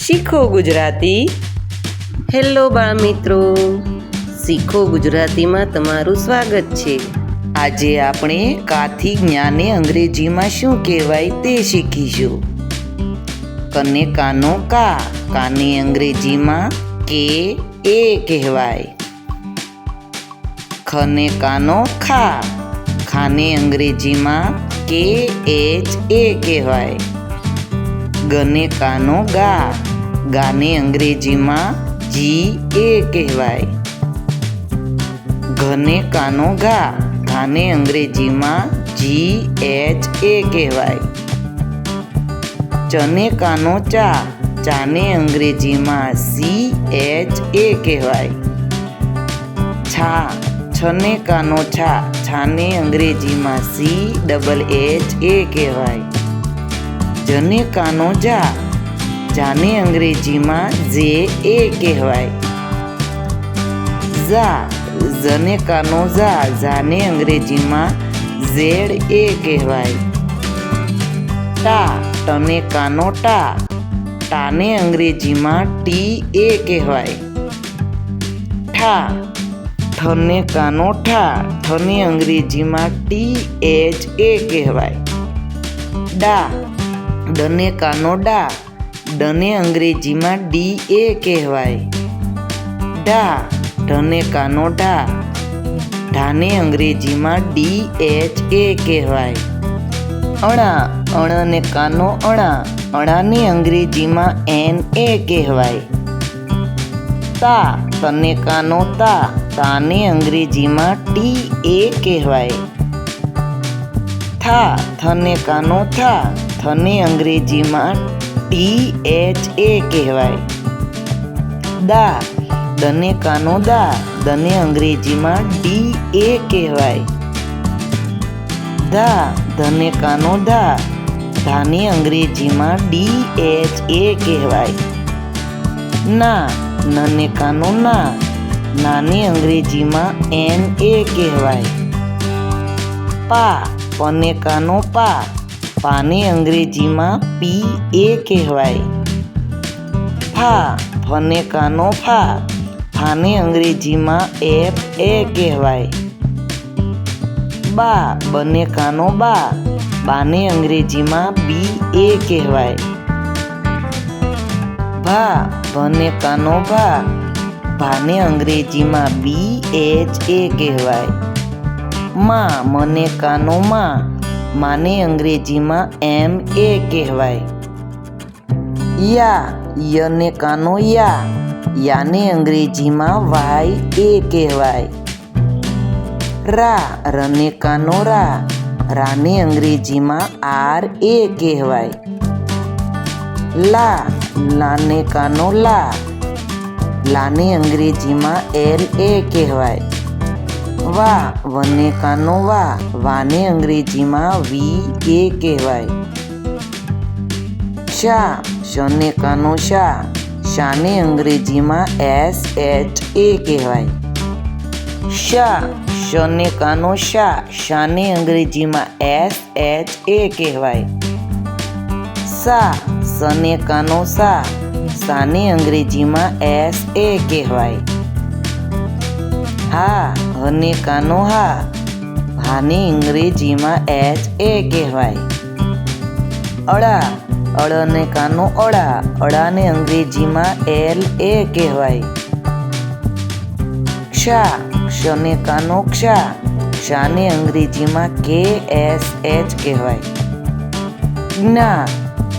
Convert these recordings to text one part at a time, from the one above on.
શીખો ગુજરાતી. હેલો બાળ મિત્રો, શીખો ગુજરાતીમાં તમારું સ્વાગત છે. આજે આપણે કાથી જ્ઞાને અંગ્રેજીમાં શું કહેવાય તે શીખીશું. કને કાનો કા, કાને અંગ્રેજીમાં કે એ કહેવાય. ખને કાનો ખા, ખાને અંગ્રેજીમાં કે એચ એ કહેવાય. ગને કાનો ગા, ગાને અંગ્રેજીમાં જી એ કહેવાય. ઘને કાનો ઘા, ઘાને અંગ્રેજીમાં જી એચ એ કહેવાય. ચને કાનો ચા, ચાને અંગ્રેજીમાં સી એચ એ કહેવાય. છા, છને કાનો છા, છાને અંગ્રેજીમાં સી ડબલ એચ એ કહેવાય. જને કાનો જા, જાને અંગ્રેજીમાં જે એ કહેવાય. ઝા, ઝને કાનો ઝા, ઝાને અંગ્રેજીમાં ઝેડ એ કહેવાય. ટા, ટને કાનો ટા, ટાને અંગ્રેજીમાં ટી એ કહેવાય. ઠા, ઠને કાનો ઠા, ઠને અંગ્રેજીમાં ટી એચ એ કહેવાય. ડા, ડને કાનો ડા, ડને અંગ્રેજીમાં ડી એ કહેવાય. ઢા, ઢને કાનો ઢા, ઢાને અંગ્રેજીમાં ડી એચ એ કહેવાય. અણા, અણને કાનો અણા, અણાને અંગ્રેજીમાં એન એ કહેવાય. તા, તને કાનો તા, તાને અંગ્રેજીમાં ટી એ કહેવાય. થા, થને કાનો થા, થને અંગ્રેજીમાં ટી એચ એ કહેવાય. દા, દને કાનો દા, દને અંગ્રેજીમાં ડી એ કહેવાય. ધા, ધને કાનો ધા, ધાને અંગ્રેજીમાં ડી એચ એ કહેવાય. ના, નને કાનો ના, નાને અંગ્રેજીમાં એન એ કહેવાય. પા, પને કાનો પા, પાને અંગ્રેજીમાં પી એ કહેવાય. ફા, ફને કાનો ફા, ફાને અંગ્રેજીમાં એફ એ કહેવાય. બા, બને કાનો બા, બાને અંગ્રેજીમાં બી એ કહેવાય. ભા, ભને કાનો ભા, ભાને અંગ્રેજીમાં બી એચ એ કહેવાય. મા, મને કાનો મા, માને અંગ્રેજીમાં એમ એ કહેવાય. યા, યને કાનો યા, યાને અંગ્રેજીમાં વાય એ કહેવાય. રા, રને કાનો રા, રાને અંગ્રેજીમાં આર એ કહેવાય. લા, લાને કાનો લા, લાને અંગ્રેજીમાં એલ એ કહેવાય. વા, વને કાનો વા, વાને અંગ્રેજીમાં વી એ કહેવાય. શા, શને કાનો શા, શાને અંગ્રેજીમાં એસ એચ એ કહેવાય. શા, શને કાનો શા, શાને અંગ્રેજીમાં એસ એચ એ કહેવાય. સા, સને કાનો સા, સાને અંગ્રેજીમાં એસ એ કહેવાય. હા, હને કાનો હા, હાને અંગ્રેજીમાં એચ એ કહેવાય. અળા, અળને કાનો અળા, અળાને અંગ્રેજીમાં એલ એ કહેવાય. ક્ષા, ક્ષને કાનો ક્ષા, ક્ષાને અંગ્રેજીમાં કે એસ એચ કહેવાય. જ્ઞા,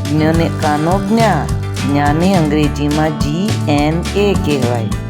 જ્ઞને કાનો જ્ઞા, જ્ઞાને અંગ્રેજીમાં જી એન એ કહેવાય.